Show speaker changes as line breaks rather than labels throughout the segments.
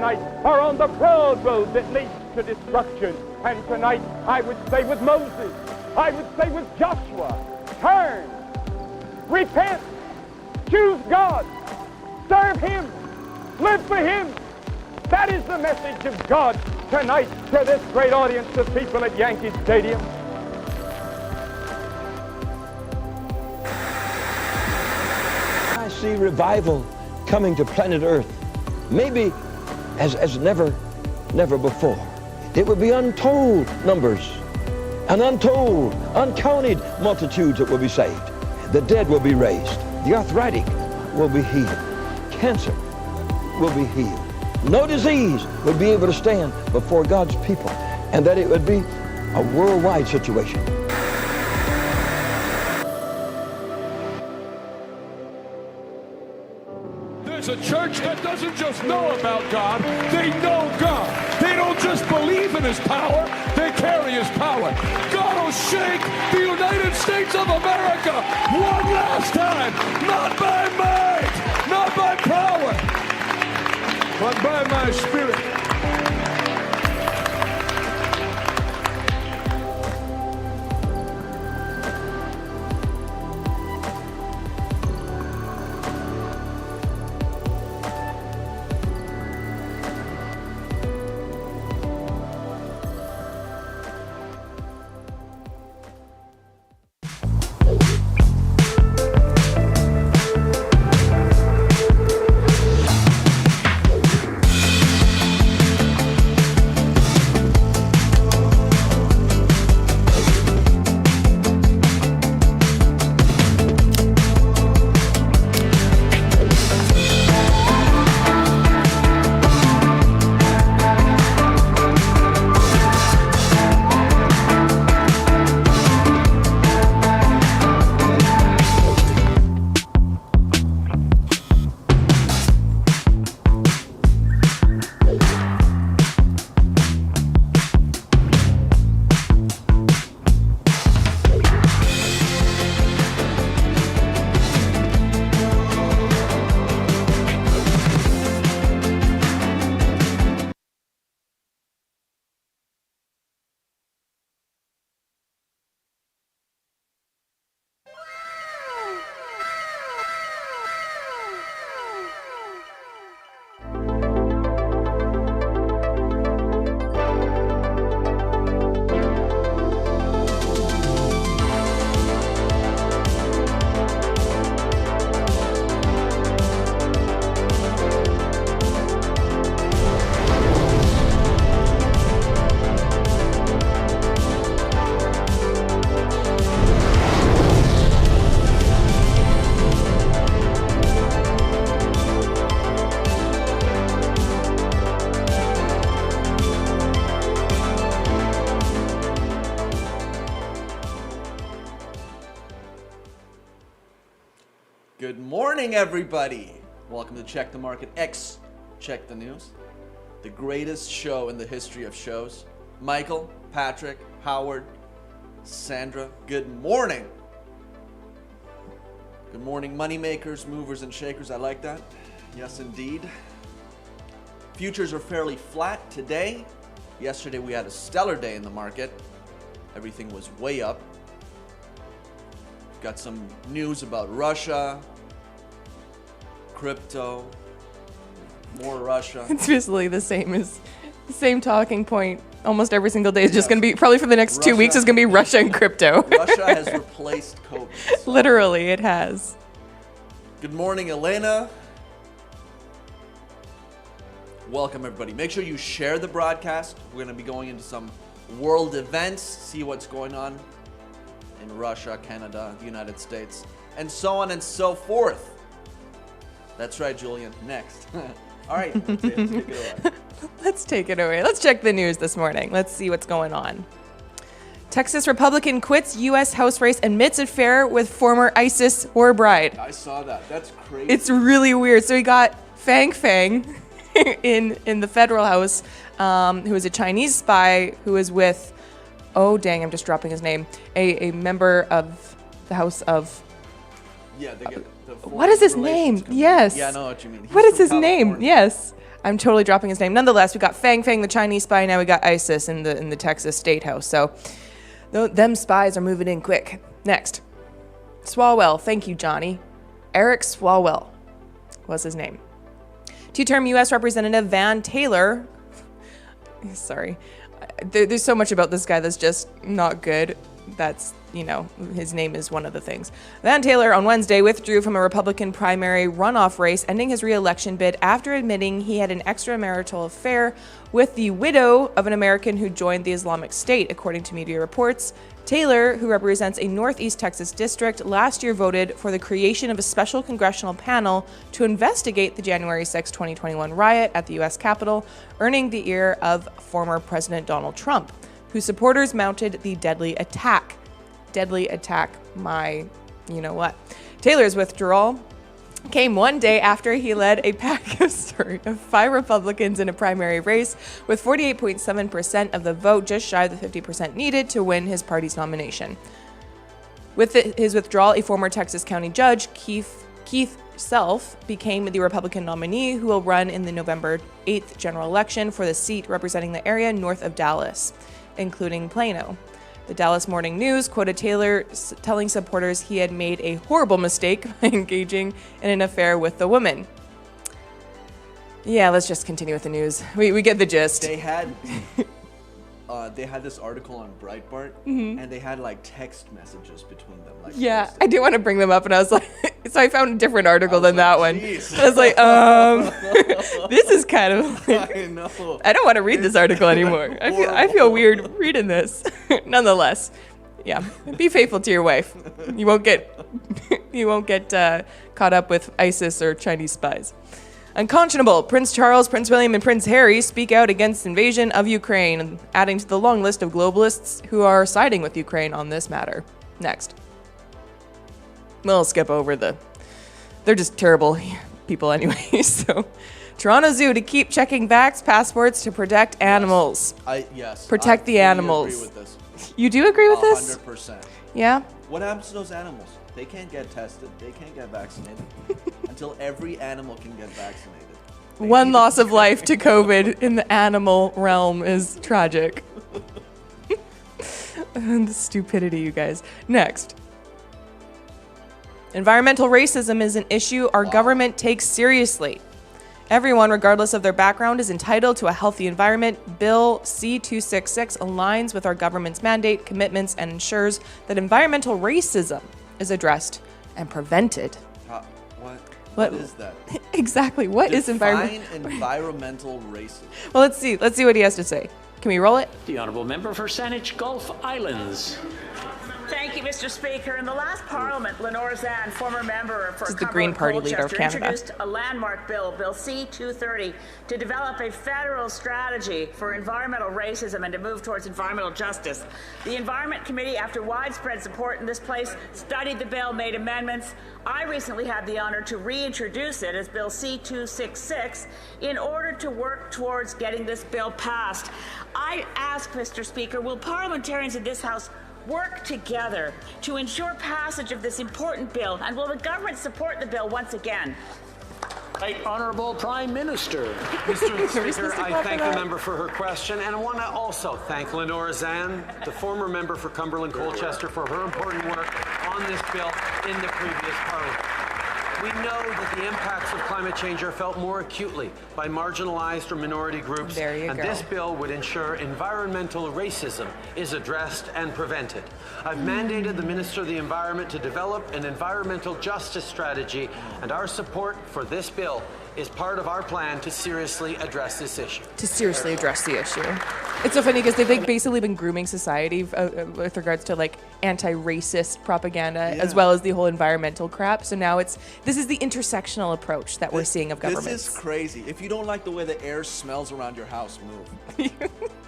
tonight are on the broad road that leads to destruction. And tonight, I would say with Moses, I would say with Joshua, turn, repent, choose God, serve Him, live for Him. That is the message of God tonight to this great audience of people at Yankee Stadium.
I see revival coming to planet Earth, maybe as never before. It will be untold numbers, and untold, uncounted multitudes that will be saved. The dead will be raised. The arthritic will be healed. Cancer will be healed. No disease would be able to stand before God's people, and that it would be a worldwide situation.
There's a church that doesn't just know about God, they know God. They don't just believe in His power, they carry His power. God will shake the United States of America one last time, not by might, not by power, but by my Spirit.
Good morning, everybody. Welcome to Check the Market X, Check the News, the greatest show in the history of shows. Michael, Patrick, Howard, Sandra, good morning. Good morning, moneymakers, movers, and shakers. I like that. Yes, indeed. Futures are fairly flat today. Yesterday, we had a stellar day in the market. Everything was way up. Got some news about Russia, crypto, more Russia.
It's basically the same talking point almost every single day. It's just going to be, probably for the next 2 weeks, it's going to be Russia and crypto.
Russia has replaced COVID. So.
Literally, it has.
Good morning, Elena. Welcome, everybody. Make sure you share the broadcast. We're going to be going into some world events, see what's going on in Russia, Canada, the United States, and so on and so forth. That's right, Julian. Next. All right, take it away.
Let's take it away. Let's check the news this morning. Let's see what's going on. Texas Republican quits U.S. House race amidst affair with former ISIS war bride.
I saw that. That's crazy.
It's really weird. So he got Fang in the federal house, who is a Chinese spy who is with, oh dang, I'm just dropping his name, a member of the House of...
Yeah, they get
What is his name? Yes.
Yeah, I know what you mean.
What is his name? Yes. I'm totally dropping his name. Nonetheless, we got Fang Fang, the Chinese spy. Now we got ISIS in the Texas State House. So them spies are moving in quick. Next. Swalwell. Thank you, Johnny. Eric Swalwell was his name. Two-term U.S. Representative Van Taylor. Sorry. There's so much about this guy that's just not good. That's, his name is one of the things. Van Taylor on Wednesday withdrew from a Republican primary runoff race, ending his re-election bid after admitting he had an extramarital affair with the widow of an American who joined the Islamic State, according to media reports. Taylor, who represents a Northeast Texas district, last year voted for the creation of a special congressional panel to investigate the January 6, 2021 riot at the U.S. Capitol, earning the ear of former President Donald Trump, whose supporters mounted the deadly attack. Deadly attack, my you-know-what. Taylor's withdrawal came one day after he led a pack of 5 Republicans in a primary race with 48.7% of the vote, just shy of the 50% needed to win his party's nomination. With his withdrawal, a former Texas County judge, Keith Self, became the Republican nominee who will run in the November 8th general election for the seat representing the area north of Dallas, including Plano. The Dallas Morning News quoted Taylor telling supporters he had made a horrible mistake by engaging in an affair with the woman. Yeah, let's just continue with the news. We get the gist.
They had this article on Breitbart, and they had text messages between them.
Yeah, I did want to bring them up, and I was like, so I found a different article than that one.
Geez.
I was like, this is kind of.
I know.
I don't want to read this article anymore. I feel weird reading this. Nonetheless, yeah, be faithful to your wife. You won't get caught up with ISIS or Chinese spies. Unconscionable. Prince Charles, Prince William, and Prince Harry speak out against invasion of Ukraine, adding to the long list of globalists who are siding with Ukraine on this matter. Next. We'll skip over they're just terrible people anyway. So, Toronto Zoo to keep checking vax passports to protect animals. Protect the animals.
Agree with this.
You do agree with this?
100%.
Yeah?
What happens to those animals? They can't get tested. They can't get vaccinated until every animal can get vaccinated.
One loss of life to COVID in the animal realm is tragic. The stupidity, you guys. Next. Environmental racism is an issue our government takes seriously. Everyone, regardless of their background, is entitled to a healthy environment. Bill C-266 aligns with our government's mandate, commitments, and ensures that environmental racism is addressed and prevented.
What is that?
Exactly. What is environmental
racism?
Well, let's see what he has to say. Can we roll it?
The Honourable Member for Saanich Gulf Islands.
Thank you, Mr. Speaker. In the last Parliament, Lenore Zann, former member for
the Green Party leader of Canada,
introduced a landmark bill, Bill C-230, to develop a federal strategy for environmental racism and to move towards environmental justice. The Environment Committee, after widespread support in this place, studied the bill, made amendments. I recently had the honour to reintroduce it as Bill C-266 in order to work towards getting this bill passed. I ask, Mr. Speaker, will parliamentarians in this House work together to ensure passage of this important bill, and will the government support the bill once again?
Right Honourable Prime Minister.
Mr. Speaker, I thank the member for her question, and I want to also thank Lenore Zann, the former member for Cumberland-Colchester, for her important work on this bill in the previous Parliament. We know that the impacts of climate change are felt more acutely by marginalized or minority groups, and this bill would ensure environmental racism is addressed and prevented. I've mandated the Minister of the Environment to develop an environmental justice strategy, and our support for this bill is part of our plan to seriously address this issue.
It's so funny because they've basically been grooming society with regards to anti-racist propaganda, as well as the whole environmental crap. So now this is the intersectional approach that we're seeing of governments.
This is crazy. If you don't like the way the air smells around your house, move.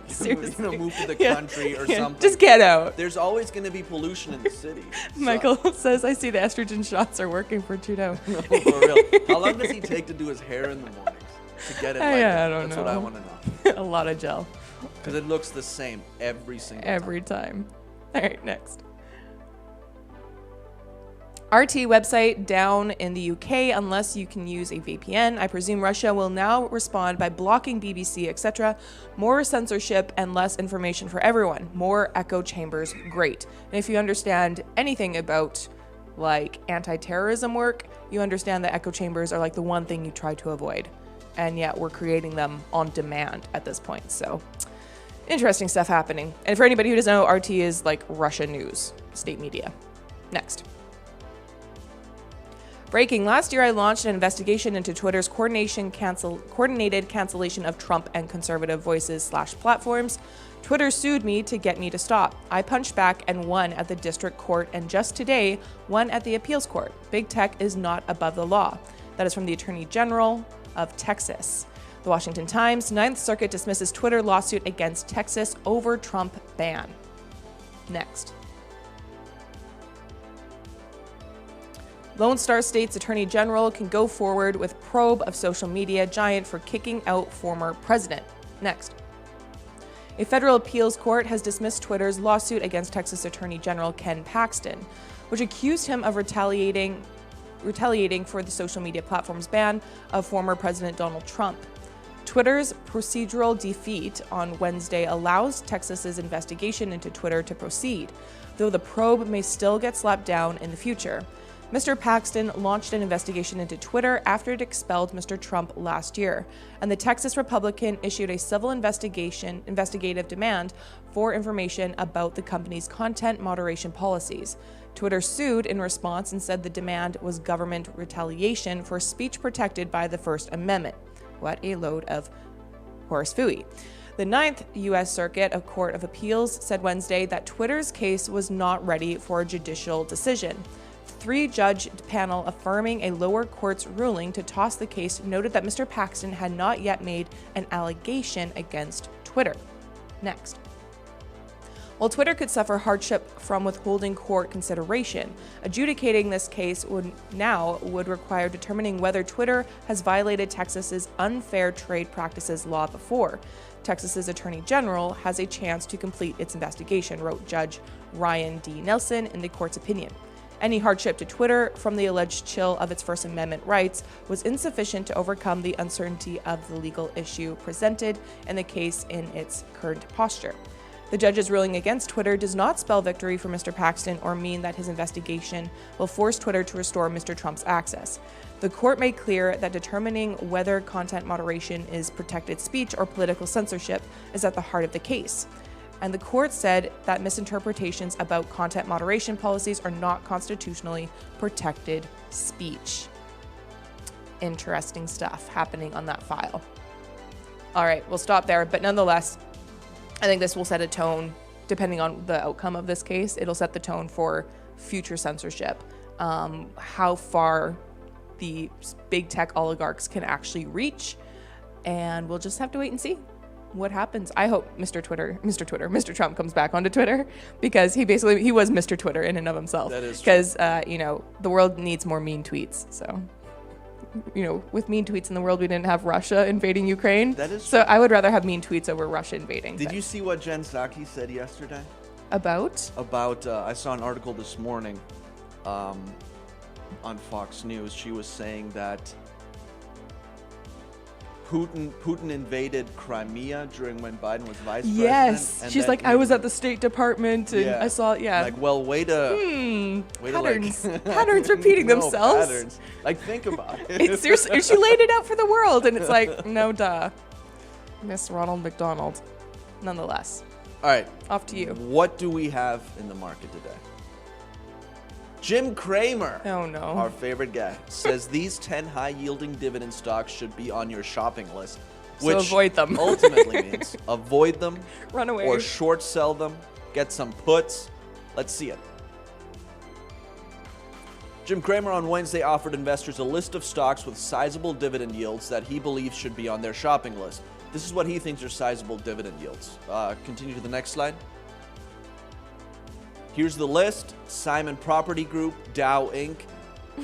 Seriously.
Move to the country or something.
Just get out.
There's always going to be pollution in the city.
Michael says, I see the estrogen shots are working for Trudeau.
No, for real. How long does he take to do his hair in the mornings to get it like that?
I don't know.
That's what I want to know.
A lot of gel.
Because it looks the same every single
time. All right, next. RT website down in the UK unless you can use a VPN. I presume Russia will now respond by blocking BBC, etc. More censorship and less information for everyone. More echo chambers, great. And if you understand anything about like anti-terrorism work, you understand that echo chambers are like the one thing you try to avoid. And yet we're creating them on demand at this point. So interesting stuff happening. And for anybody who doesn't know, RT is like Russian news, state media. Next. Breaking. Last year, I launched an investigation into Twitter's coordinated cancellation of Trump and conservative voices/platforms. Twitter sued me to get me to stop. I punched back and won at the district court, and just today, won at the appeals court. Big tech is not above the law. That is from the Attorney General of Texas. The Washington Times, 9th Circuit dismisses Twitter lawsuit against Texas over Trump ban. Next. Lone Star State's Attorney General can go forward with probe of social media giant for kicking out former president. Next. A federal appeals court has dismissed Twitter's lawsuit against Texas Attorney General Ken Paxton, which accused him of retaliating for the social media platform's ban of former President Donald Trump. Twitter's procedural defeat on Wednesday allows Texas's investigation into Twitter to proceed, though the probe may still get slapped down in the future. Mr. Paxton launched an investigation into Twitter after it expelled Mr. Trump last year, and the Texas Republican issued a civil investigative demand for information about the company's content moderation policies. Twitter sued in response and said the demand was government retaliation for speech protected by the First Amendment. What a load of horse phooey. The 9th U.S. Circuit of Court of Appeals said Wednesday that Twitter's case was not ready for a judicial decision. 3-judge panel affirming a lower court's ruling to toss the case noted that Mr. Paxton had not yet made an allegation against Twitter. Next. While Twitter could suffer hardship from withholding court consideration, adjudicating this case would require determining whether Twitter has violated Texas's unfair trade practices law before. Texas's Attorney General has a chance to complete its investigation, wrote Judge Ryan D. Nelson in the court's opinion. Any hardship to Twitter from the alleged chill of its First Amendment rights was insufficient to overcome the uncertainty of the legal issue presented in the case in its current posture. The judge's ruling against Twitter does not spell victory for Mr. Paxton or mean that his investigation will force Twitter to restore Mr. Trump's access. The court made clear that determining whether content moderation is protected speech or political censorship is at the heart of the case. And the court said that misinterpretations about content moderation policies are not constitutionally protected speech. Interesting stuff happening on that file. All right, we'll stop there. But nonetheless, I think this will set a tone, depending on the outcome of this case, it'll set the tone for future censorship, how far the big tech oligarchs can actually reach. And we'll just have to wait and see what happens. I hope Mr. Trump comes back onto Twitter, because he was Mr. Twitter in and of himself.
That is
true. Because, the world needs more mean tweets. So, with mean tweets in the world, we didn't have Russia invading Ukraine.
That is
so
true.
I would rather have mean tweets over Russia invading.
Did you see what Jen Psaki said yesterday?
About,
I saw an article this morning on Fox News. She was saying that Putin invaded Crimea during when Biden was vice president.
Yes,
and
she's like, I was at the State Department and I saw,
Like, well, way to
patterns repeating
No,
themselves.
patterns. Like, think about it.
It's seriously, she laid it out for the world, and it's like, no duh. Miss Ronald McDonald. Nonetheless,
All right,
off to you.
what do we have in the market today? Jim Cramer,
Oh no.
our favorite guy, says these 10 high-yielding dividend stocks should be on your shopping list.
So
Which
avoid them.
ultimately means avoid them,
Run away.
or short sell them, get some puts. Let's see it. Jim Cramer on Wednesday offered investors a list of stocks with sizable dividend yields that he believes should be on their shopping list. This is what he thinks are sizable dividend yields. Continue to the next slide. Here's the list: Simon Property Group, Dow Inc.,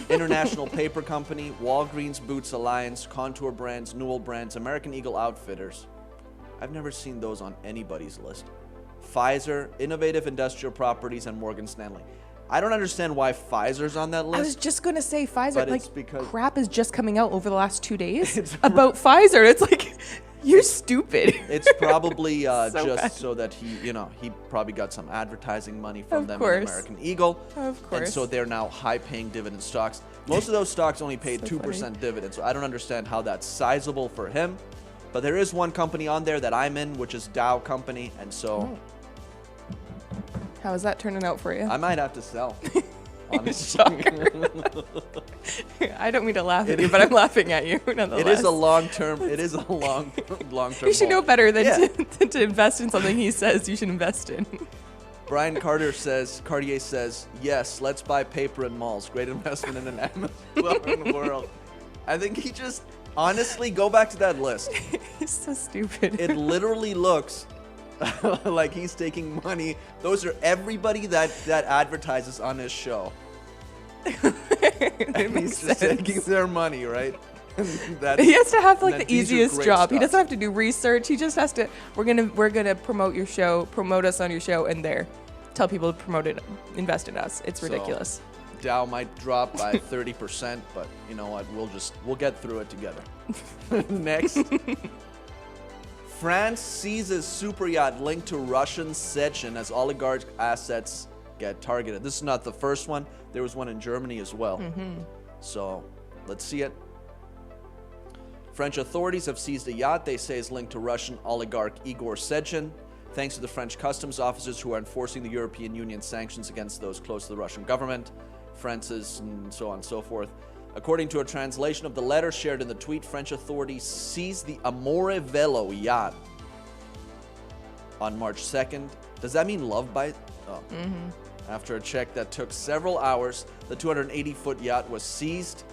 International Paper Company, Walgreens Boots Alliance, Contour Brands, Newell Brands, American Eagle Outfitters. I've never seen those on anybody's list. Pfizer, Innovative Industrial Properties, and Morgan Stanley. I don't understand why Pfizer's on that list.
I was just going to say Pfizer.
But
like,
it's because-
crap is just coming out over the last 2 days about Pfizer. It's like, you're stupid.
It's probably
So
just
bad.
so that he probably got some advertising money from
Of
them
course.
in American Eagle.
Of
And
course.
so they're now high-paying dividend stocks. Most of those stocks only paid
So
2%
funny.
dividend, so I don't understand how that's sizable for him. But there is one company on there that I'm in, which is Dow Company, and so
How is that turning out for you?
I might have to sell. Honestly.
I don't mean to laugh at you, but I'm laughing at you nonetheless.
It is a long-term. It is a long-term.
You should know
hold.
better than
Yeah.
to invest in something he says you should invest in.
Brian Cartier says, yes, let's buy paper in malls. Great investment in an Amazon world. I think he just, honestly, go back to that list.
He's so stupid.
It literally looks like he's taking money. Those are everybody that advertises on his show. And he's just taking their money, right?
He has to have like
and
the
these are
easiest
great
job. He
stocks.
doesn't have to do research. He just has to. We're gonna promote your show, promote us on your show, and there, tell people to promote it, invest in us. It's
So,
ridiculous.
Dow might drop by 30%, but you know what? We'll get through it together. Next. France seizes super yacht linked to Russian seizures as oligarch assets get targeted. This is not the first one. There was one in Germany as well. So let's see it. French authorities have seized a yacht they say is linked to Russian oligarch Igor Sechin, thanks to the French customs officers who are enforcing the European Union sanctions against those close to the Russian government, France's, and so on and so forth. According to a translation of the letter shared in the tweet, French authorities seized the Amore Velo yacht on March 2nd. Does that mean love bite? Oh. After a check that took several hours, the 280-foot yacht was seized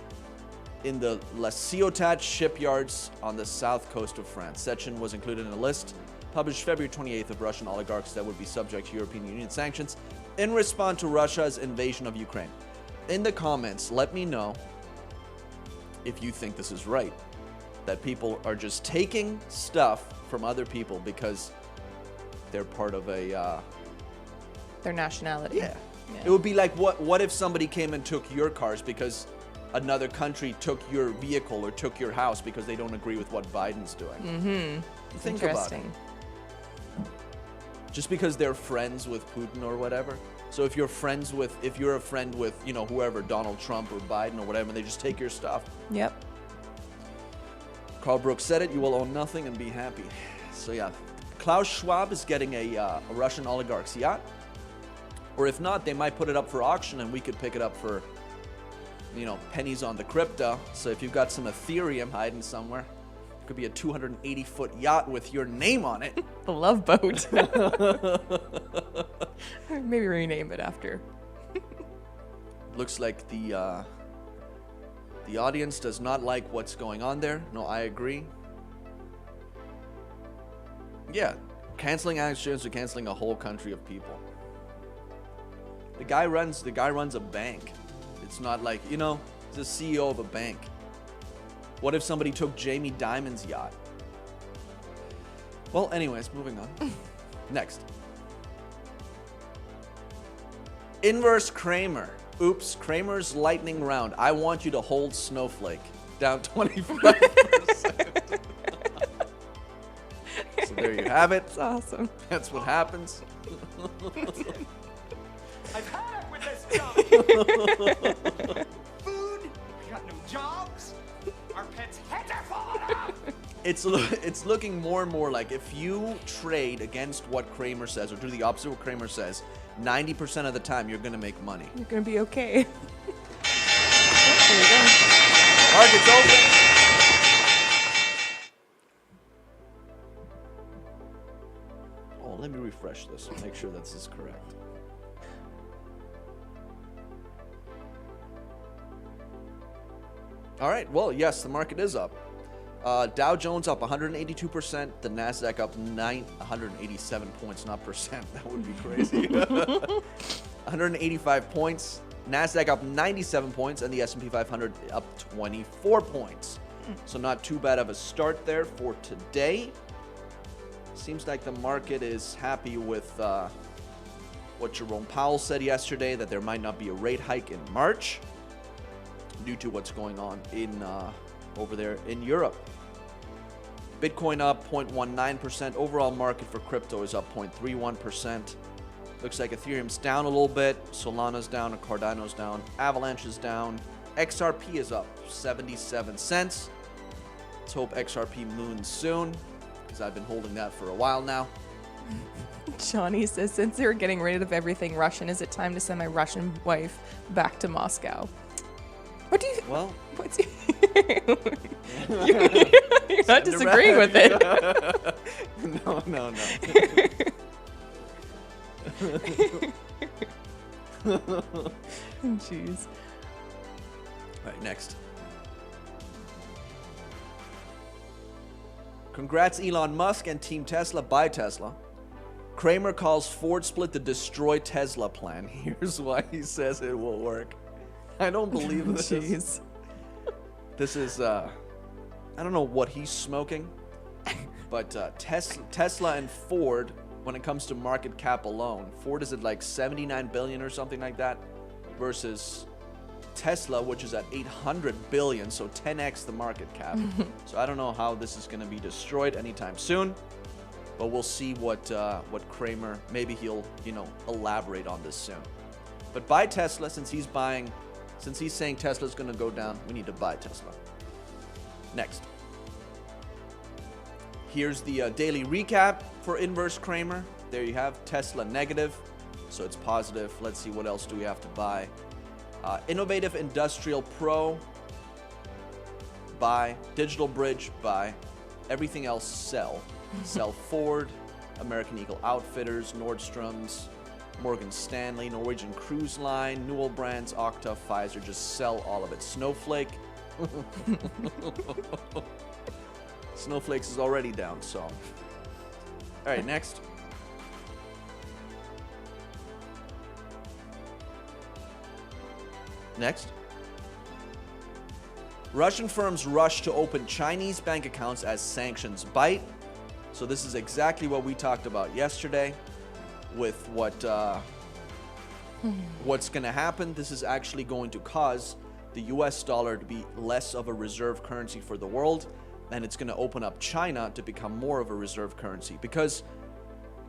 in the La Ciotat shipyards on the south coast of France. Sechin was included in a list published February 28th of Russian oligarchs that would be subject to European Union sanctions in response to Russia's invasion of Ukraine. In the comments, let me know if you think this is right, that people are just taking stuff from other people because they're part of a
Their nationality.
yeah. It would be like what if somebody came and took your cars because another country took your vehicle or took your house because they don't agree with what Biden's doing. Think about it.
Interesting.
Just because they're friends with Putin or whatever. So if you're a friend with, you know, whoever, Donald Trump or Biden or whatever, and they just take your stuff.
Yep.
Carl Brooks said it, you will own nothing and be happy. So yeah, Klaus Schwab is getting a Russian oligarch's yacht. Or if not, they might put it up for auction and we could pick it up for, you know, pennies on the crypto. So if you've got some Ethereum hiding somewhere, it could be a 280-foot yacht with your name on it.
The Love Boat. Maybe rename it after.
Looks like the audience does not like what's going on there. No, I agree. Yeah, canceling actions or canceling a whole country of people. The guy runs a bank. It's not like, you know, he's the CEO of a bank. What if somebody took Jamie Dimon's yacht? Well, anyways, moving on. Next. Inverse Kramer. Oops, Kramer's lightning round. I want you to hold Snowflake. Down 25%. So there you have it.
It's awesome.
That's what happens.
I've had it with this job. Food, we got no jobs. Our pets' heads are falling off.
It's looking more and more like if you trade against what Kramer says or do the opposite of what Kramer says, 90% of the time you're going to make money.
You're going to be okay.
Market's open. Oh, let me refresh this and make sure this is correct. All right, well, yes, the market is up. Dow Jones up 182%, the NASDAQ up 187 points, not percent, that would be crazy. 185 points, NASDAQ up 97 points, and the S&P 500 up 24 points. So not too bad of a start there for today. Seems like the market is happy with what Jerome Powell said yesterday, that there might not be a rate hike in March due to what's going on in over there in Europe. Bitcoin up 0.19%. Overall market for crypto is up 0.31%. Looks like Ethereum's down a little bit. Solana's down. Cardano's down. Avalanche is down. XRP is up 77 cents. Let's hope XRP moons soon, because I've been holding that for a while now.
Johnny says, since they're getting rid of everything Russian, is it time to send my Russian wife back to Moscow? What do you...
Well...
What's... You're not disagreeing with it.
No.
Jeez.
All right, next. Congrats Elon Musk and Team Tesla. Buy Tesla. Kramer calls Ford split the destroy Tesla plan. Here's why he says it will work. I don't believe this.
Jeez.
This is, I don't know what he's smoking, but Tesla and Ford, when it comes to market cap alone, Ford is at like 79 billion or something like that, versus Tesla, which is at 800 billion, so 10x the market cap. So I don't know how this is going to be destroyed anytime soon, but we'll see what Kramer, maybe he'll, elaborate on this soon. But buy Tesla, since he's saying Tesla's going to go down, we need to buy Tesla. Next. Here's the daily recap for Inverse Kramer. There you have Tesla negative, so it's positive. Let's see what else do we have to buy. Innovative Industrial Pro, buy. Digital Bridge, buy. Everything else, sell. Sell Ford, American Eagle Outfitters, Nordstrom's, Morgan Stanley, Norwegian Cruise Line, Newell Brands, Okta, Pfizer. Just sell all of it. Snowflake. Snowflakes is already down, so. All right, next. Next. Russian firms rush to open Chinese bank accounts as sanctions bite. So this is exactly what we talked about yesterday with what's going to happen. This is actually going to cause the US dollar to be less of a reserve currency for the world, and it's going to open up China to become more of a reserve currency, because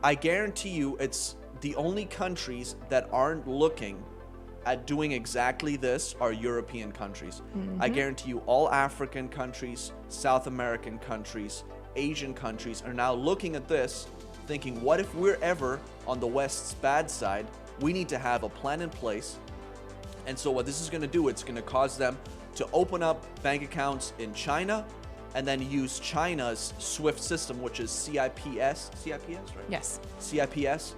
I guarantee you it's the only countries that aren't looking at doing exactly this are European countries. I guarantee you all African countries, South American countries, Asian countries are now looking at this thinking, what if we're ever on the West's bad side? We need to have a plan in place. And so what this is going to do, it's going to cause them to open up bank accounts in China and then use China's SWIFT system, which is CIPS, right?
Yes.
CIPS,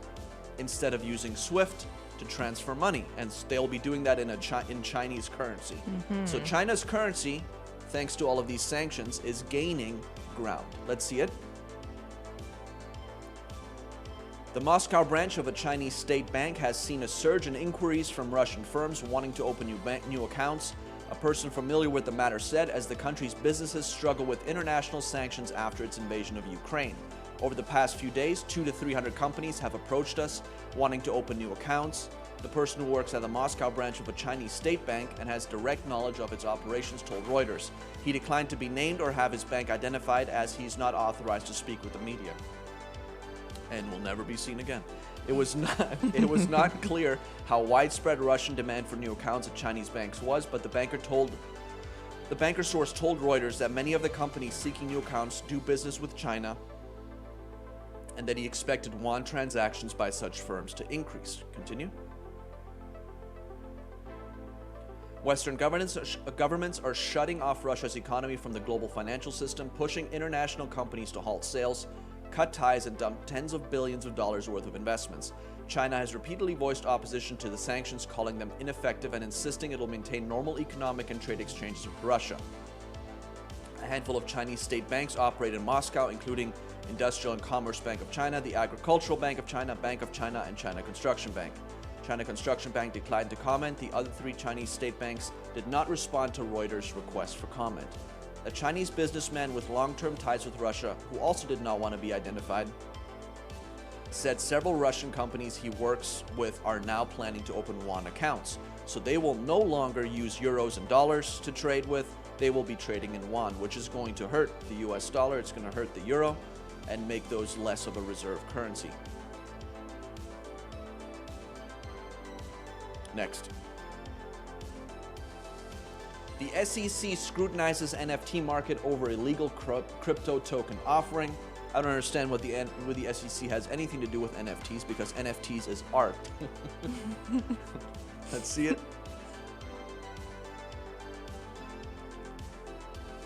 instead of using SWIFT to transfer money. And they'll be doing that in Chinese currency. So China's currency, thanks to all of these sanctions, is gaining ground. Let's see it. The Moscow branch of a Chinese state bank has seen a surge in inquiries from Russian firms wanting to open new accounts. A person familiar with the matter said, as the country's businesses struggle with international sanctions after its invasion of Ukraine. Over the past few days, 200 to 300 companies have approached us wanting to open new accounts. The person who works at the Moscow branch of a Chinese state bank and has direct knowledge of its operations told Reuters. He declined to be named or have his bank identified, as he's not authorized to speak with the media and will never be seen again. It was not clear how widespread Russian demand for new accounts at Chinese banks was, but the banker source told Reuters that many of the companies seeking new accounts do business with China, and that he expected yuan transactions by such firms to increase. Continue. Western governments are shutting off Russia's economy from the global financial system, pushing international companies to halt sales, cut ties, and dump tens of billions of dollars worth of investments. China has repeatedly voiced opposition to the sanctions, calling them ineffective and insisting it will maintain normal economic and trade exchanges with Russia. A handful of Chinese state banks operate in Moscow, including Industrial and Commerce Bank of China, the Agricultural Bank of China, and China Construction Bank. China Construction Bank declined to comment. The other three Chinese state banks did not respond to Reuters' request for comment. A Chinese businessman with long-term ties with Russia, who also did not want to be identified, said several Russian companies he works with are now planning to open yuan accounts. So they will no longer use euros and dollars to trade with. They will be trading in yuan, which is going to hurt the US dollar. It's going to hurt the euro and make those less of a reserve currency. Next. The SEC scrutinizes NFT market over illegal crypto token offering. I don't understand what the SEC has anything to do with NFTs, because NFTs is art. Let's see it.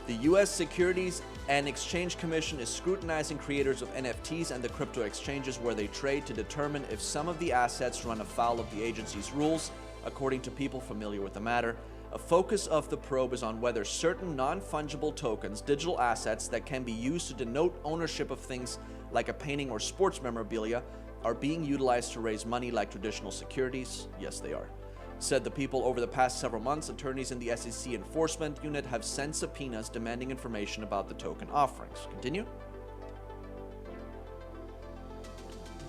The U.S. Securities and Exchange Commission is scrutinizing creators of NFTs and the crypto exchanges where they trade to determine if some of the assets run afoul of the agency's rules, according to people familiar with the matter. A focus of the probe is on whether certain non-fungible tokens, digital assets that can be used to denote ownership of things like a painting or sports memorabilia, are being utilized to raise money like traditional securities. Yes, they are. Said the people. Over the past several months, attorneys in the SEC enforcement unit have sent subpoenas demanding information about the token offerings. Continue.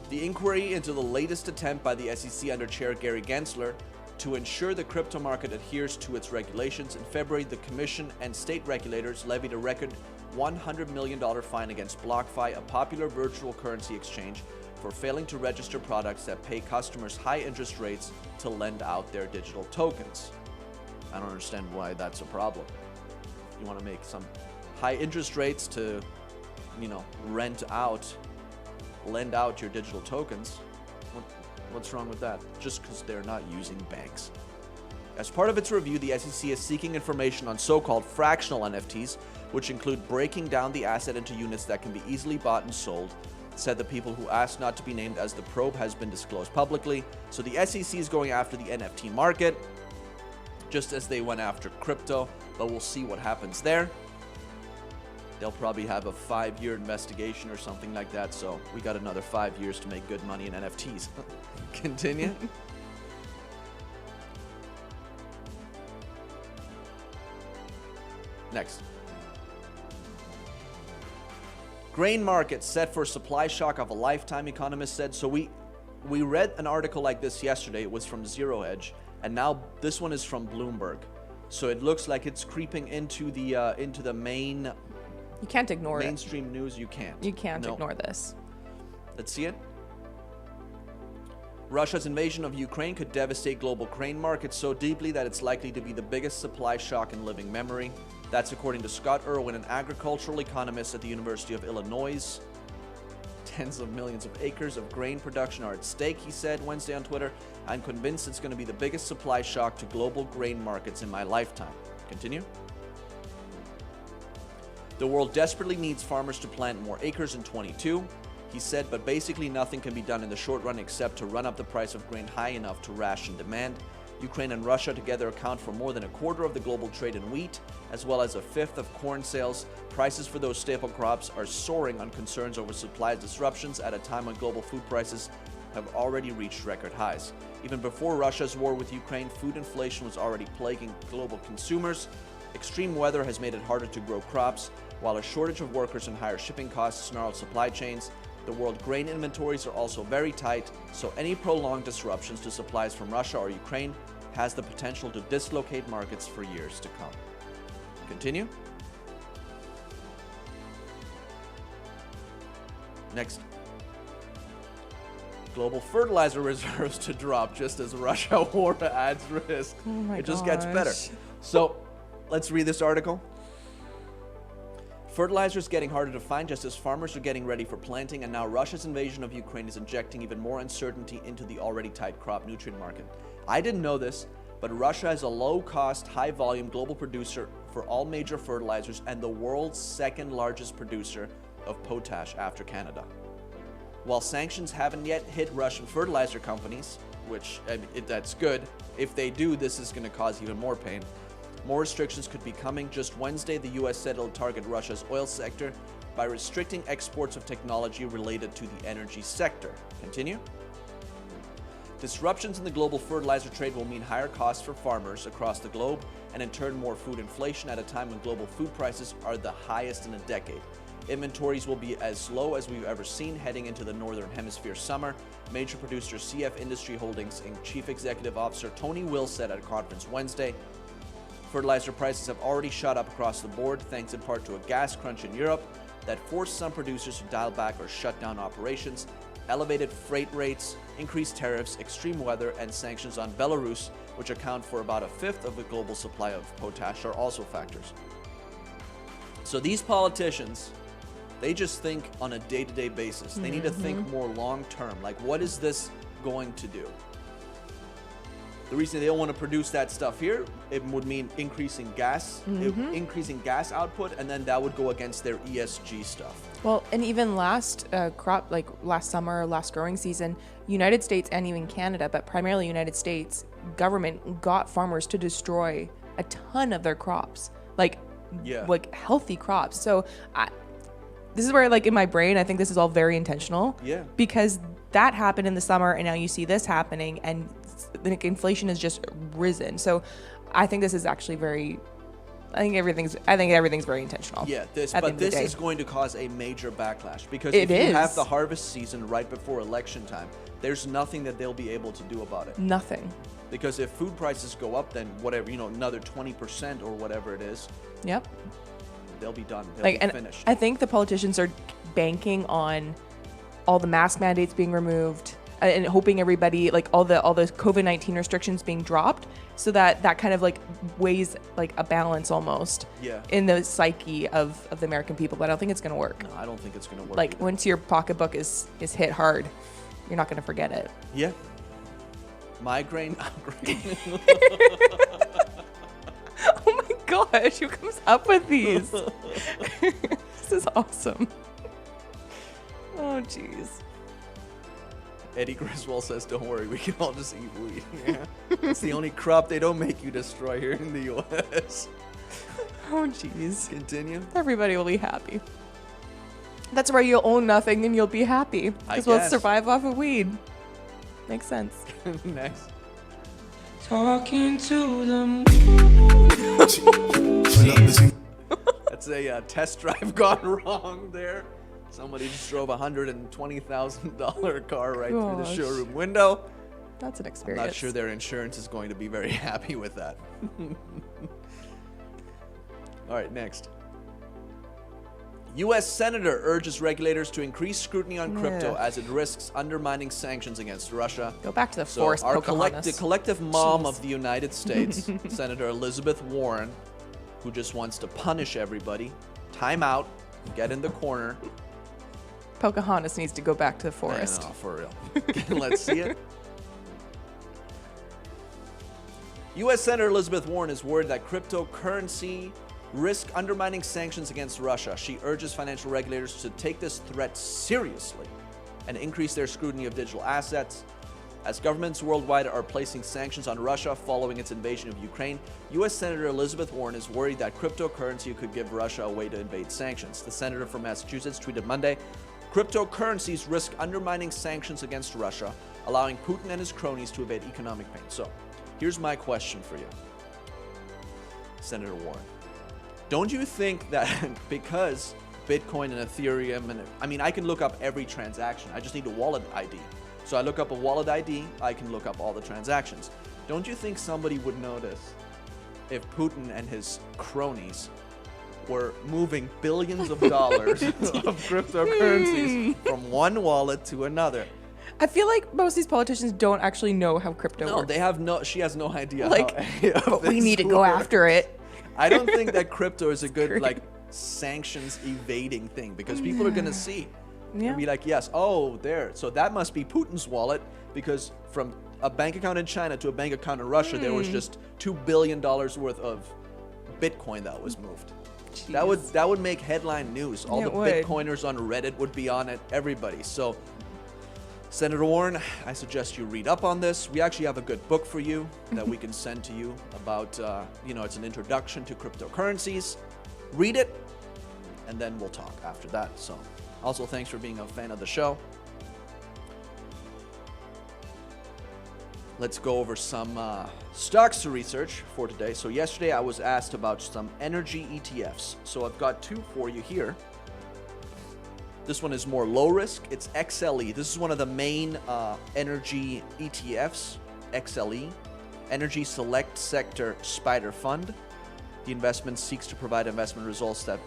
The inquiry into the latest attempt by the SEC under Chair Gary Gensler to ensure the crypto market adheres to its regulations. In February, the Commission and state regulators levied a record $100 million fine against BlockFi, a popular virtual currency exchange, for failing to register products that pay customers high interest rates to lend out their digital tokens. I don't understand why that's a problem. You want to make some high interest rates to, lend out your digital tokens. What's wrong with that? Just because they're not using banks. As part of its review, the SEC is seeking information on so-called fractional NFTs, which include breaking down the asset into units that can be easily bought and sold, said the people who asked not to be named, as the probe has been disclosed publicly. So the SEC is going after the NFT market, just as they went after crypto, but we'll see what happens there. They'll probably have a 5-year investigation or something like that, so we got another 5 years to make good money in NFTs. Continue. Next. Grain market set for supply shock of a lifetime, economists said. So we read an article like this yesterday. It was from Zero Hedge, and now this one is from Bloomberg. So it looks like it's creeping into the main.
You can't ignore
mainstream news. You can't.
You can't ignore this.
Let's see it. Russia's invasion of Ukraine could devastate global grain markets so deeply that it's likely to be the biggest supply shock in living memory. That's according to Scott Irwin, an agricultural economist at the University of Illinois. Tens of millions of acres of grain production are at stake, he said Wednesday on Twitter. I'm convinced it's going to be the biggest supply shock to global grain markets in my lifetime. Continue. The world desperately needs farmers to plant more acres in 22, he said, but basically nothing can be done in the short run except to run up the price of grain high enough to ration demand. Ukraine and Russia together account for more than a quarter of the global trade in wheat, as well as a fifth of corn sales. Prices for those staple crops are soaring on concerns over supply disruptions at a time when global food prices have already reached record highs. Even before Russia's war with Ukraine, food inflation was already plaguing global consumers. Extreme weather has made it harder to grow crops, while a shortage of workers and higher shipping costs snarled supply chains. The world grain inventories are also very tight, so any prolonged disruptions to supplies from Russia or Ukraine has the potential to dislocate markets for years to come. Continue. Next. Global fertilizer reserves to drop just as Russia war adds risk.
Oh my
It just gets better.
gosh.
So, let's read this article. Fertilizer is getting harder to find just as farmers are getting ready for planting, and now Russia's invasion of Ukraine is injecting even more uncertainty into the already tight crop nutrient market. I didn't know this, but Russia is a low-cost, high-volume global producer for all major fertilizers and the world's second largest producer of potash after Canada. While sanctions haven't yet hit Russian fertilizer companies, which that's good, if they do, this is going to cause even more pain. More restrictions could be coming. Just Wednesday, the U.S. said it'll target Russia's oil sector by restricting exports of technology related to the energy sector. Continue. Disruptions in the global fertilizer trade will mean higher costs for farmers across the globe and in turn more food inflation at a time when global food prices are the highest in a decade. Inventories will be as low as we've ever seen heading into the Northern Hemisphere summer. Major producer CF Industry Holdings and Chief Executive Officer Tony Will said at a conference Wednesday. Fertilizer prices have already shot up across the board, thanks in part to a gas crunch in Europe that forced some producers to dial back or shut down operations. Elevated freight rates, increased tariffs, extreme weather, and sanctions on Belarus, which account for about a fifth of the global supply of potash, are also factors. So these politicians, they just think on a day-to-day basis. They need to think more long-term. Like, what is this going to do? The reason they don't want to produce that stuff here, it would mean increasing gas output, and then that would go against their ESG stuff.
Well, and even last crop, like last summer, last growing season, United States and even Canada, but primarily United States government got farmers to destroy a ton of their crops, like healthy crops. So this is where, like, in my brain, I think this is all very intentional.
Yeah.
Because that happened in the summer, and now you see this happening, and like inflation has just risen. So I think this is actually very. I think everything's very intentional.
Yeah, this is going to cause a major backlash because
if
you have the harvest season right before election time, there's nothing that they'll be able to do about it.
Nothing.
Because if food prices go up, then whatever, another 20% or whatever it is.
Yep.
They'll be done. They'll be finished.
I think the politicians are banking on all the mask mandates being removed and hoping everybody, like all those COVID-19 restrictions being dropped, so that kind of like weighs like a balance almost in the psyche of the American people. But I don't think it's going to work.
No, I don't think it's going to work.
Like
either.
Once your pocketbook is hit hard, you're not going to forget it.
Yeah. Migraine.
Oh my gosh, who comes up with these? This is awesome. Oh jeez.
Eddie Griswold says, don't worry, we can all just eat wheat. Yeah. It's the only crop they don't make you destroy here in the U.S.
Oh, jeez.
Continue.
Everybody will be happy. That's where you'll own nothing and you'll be happy. Because we'll survive off of weed. Makes sense.
Next.
Talking to them.
That's a test drive gone wrong there. Somebody just drove a $120,000 car right through the showroom window.
That's an experience.
I'm not sure their insurance is going to be very happy with that. All right, next. U.S. Senator urges regulators to increase scrutiny on crypto as it risks undermining sanctions against Russia.
Go back to the forest,
our
Pocahontas.
collective mom of the United States, Senator Elizabeth Warren, who just wants to punish everybody, time out, get in the corner.
Pocahontas needs to go back to the forest.
No, for real. Let's see it. U.S. Senator Elizabeth Warren is worried that cryptocurrency risk undermining sanctions against Russia. She urges financial regulators to take this threat seriously and increase their scrutiny of digital assets. As governments worldwide are placing sanctions on Russia following its invasion of Ukraine, U.S. Senator Elizabeth Warren is worried that cryptocurrency could give Russia a way to evade sanctions. The senator from Massachusetts tweeted Monday, "Cryptocurrencies risk undermining sanctions against Russia, allowing Putin and his cronies to evade economic pain." So, here's my question for you, Senator Warren. Don't you think that because Bitcoin and Ethereum, and I can look up every transaction, I just need a wallet ID. So I look up a wallet ID, I can look up all the transactions. Don't you think somebody would notice if Putin and his cronies were moving billions of dollars of cryptocurrencies from one wallet to another?
I feel like most of these politicians don't actually know how crypto works.
She has no idea.
But we need to go after it.
I don't think that crypto is a good sanctions evading thing, because people are going to see and be like, yes, there. So that must be Putin's wallet, because from a bank account in China to a bank account in Russia, there was just $2 billion worth of Bitcoin that was moved. Jeez. That would make headline news. All the Bitcoiners on Reddit would be on it, everybody. So Senator Warren, I suggest you read up on this. We actually have a good book for you that we can send to you about, it's an introduction to cryptocurrencies. Read it, and then we'll talk after that. So, also, thanks for being a fan of the show. Let's go over some stocks to research for today. So yesterday I was asked about some energy ETFs. So I've got two for you here. This one is more low risk. It's XLE. This is one of the main energy ETFs, XLE, Energy Select Sector Spider Fund. The investment seeks to provide investment results that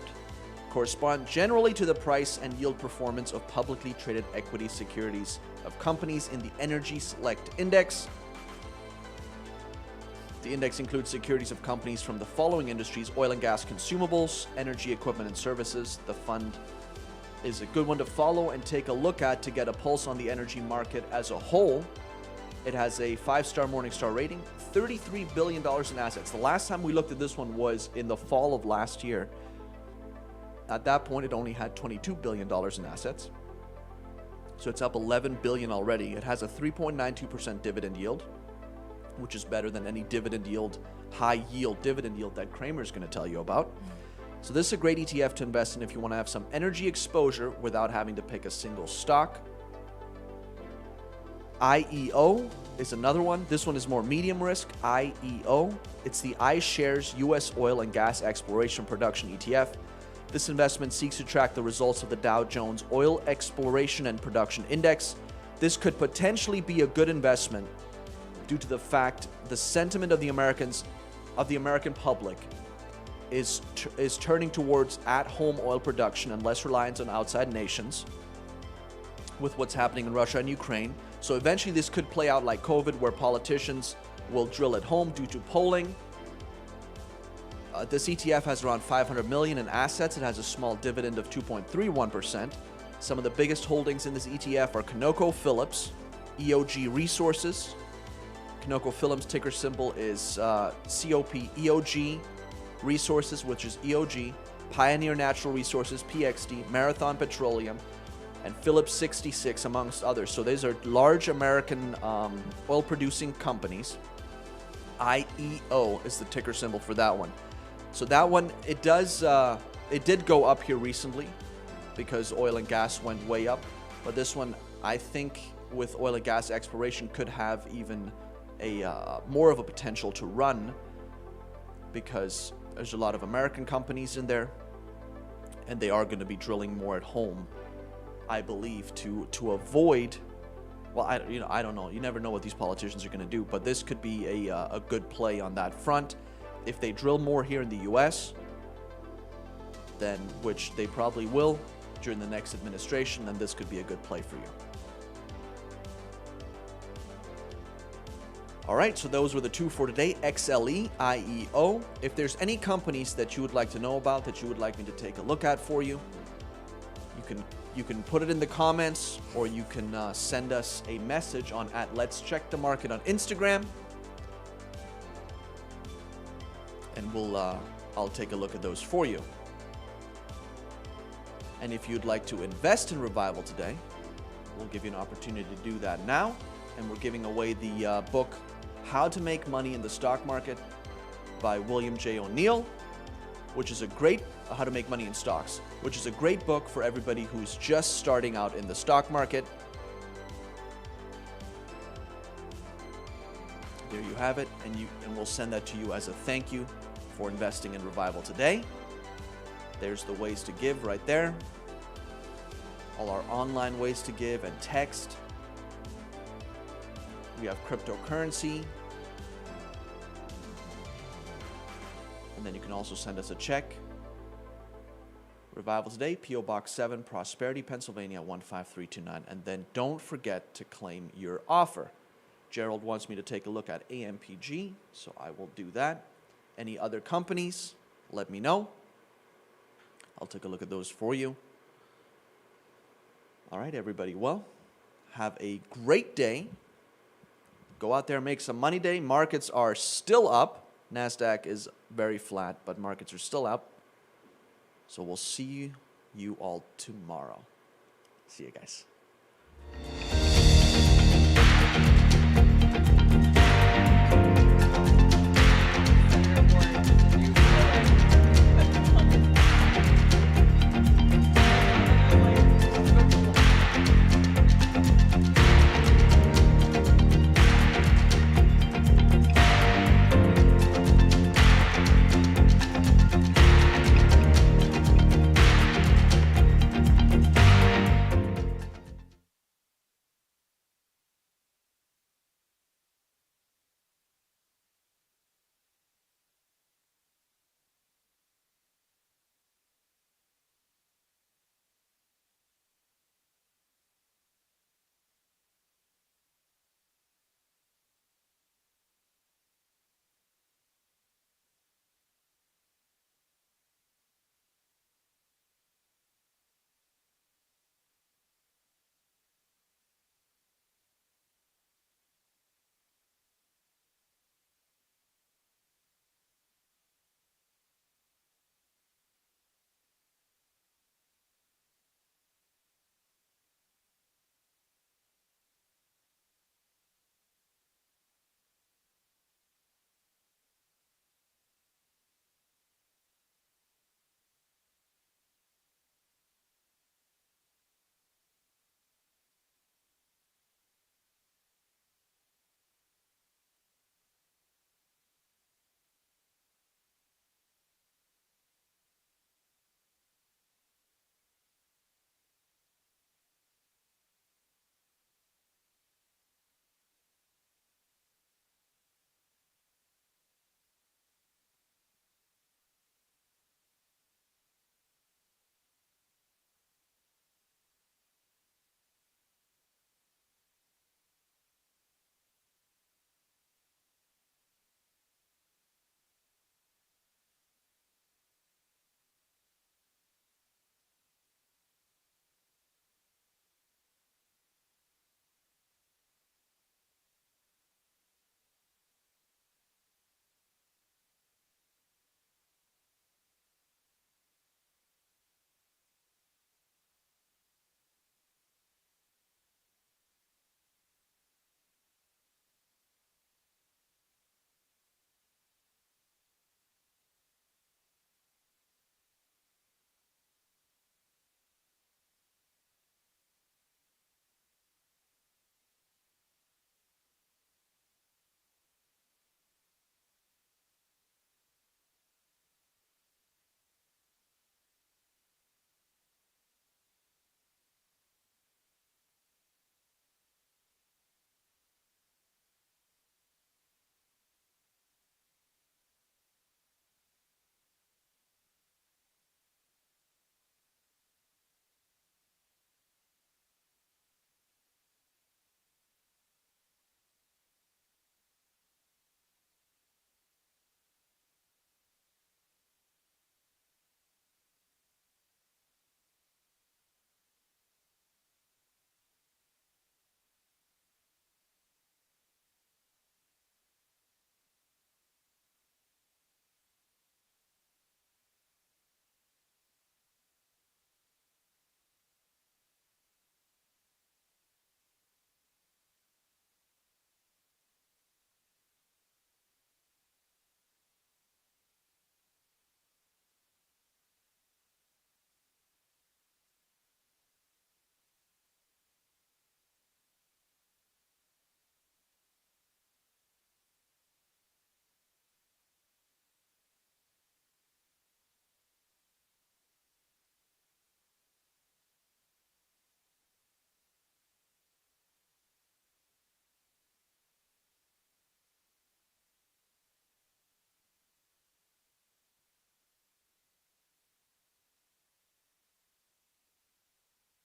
correspond generally to the price and yield performance of publicly traded equity securities of companies in the Energy Select Index. The index includes securities of companies from the following industries: oil and gas consumables, energy equipment and services. The fund is a good one to follow and take a look at to get a pulse on the energy market as a whole. It has a 5-star Morningstar rating, $33 billion in assets. The last time we looked at this one was in the fall of last year. At that point, it only had $22 billion in assets. So it's up $11 billion already. It has a 3.92% dividend yield, which is better than any dividend yield, high yield dividend yield that Kramer's going to tell you about. So this is a great ETF to invest in if you want to have some energy exposure without having to pick a single stock. IEO is another one. This one is more medium risk. IEO. It's the iShares U.S. Oil and Gas Exploration Production ETF. This investment seeks to track the results of the Dow Jones Oil Exploration and Production Index. This could potentially be a good investment due to the fact the sentiment of the American public is turning towards at-home oil production and less reliance on outside nations with what's happening in Russia and Ukraine. So eventually this could play out like COVID, where politicians will drill at home due to polling. This ETF has around $500 million in assets. It has a small dividend of 2.31%. Some of the biggest holdings in this ETF are ConocoPhillips, EOG Resources. ConocoPhillips ticker symbol is COP, EOG Resources, which is EOG, Pioneer Natural Resources, PXD, Marathon Petroleum, and Phillips 66, amongst others. So these are large American oil-producing companies. IEO is the ticker symbol for that one. So that one, it did go up here recently because oil and gas went way up. But this one, I think, with oil and gas exploration, could have even a more of a potential to run, because there's a lot of American companies in there, and they are going to be drilling more at home, I believe, to avoid. Well, I don't know. You never know what these politicians are going to do, but this could be a good play on that front. If they drill more here in the U.S., then, which they probably will during the next administration, then this could be a good play for you. All right, so those were the two for today, XLE, IEO. If there's any companies that you would like to know about, that you would like me to take a look at for you, you can put it in the comments, or you can send us a message on @Let'sCheckTheMarket on Instagram, and I'll take a look at those for you. And if you'd like to invest in Revival today, we'll give you an opportunity to do that now. And we're giving away the book, How to Make Money in the Stock Market by William J. O'Neill, which is a great, How to Make Money in Stocks, which is a great book for everybody who's just starting out in the stock market. There you have it, and we'll send that to you as a thank you for investing in Revival today. There's the ways to give right there. All our online ways to give and text. We have cryptocurrency. And then you can also send us a check. Revival today, P.O. Box 7, Prosperity, Pennsylvania, 15329. And then don't forget to claim your offer. Gerald wants me to take a look at AMPG, so I will do that. Any other companies, let me know. I'll take a look at those for you. All right, everybody. Well, have a great day. Go out there and make some money today. Markets are still up. NASDAQ is very flat, but markets are still up. So we'll see you all tomorrow. See you guys.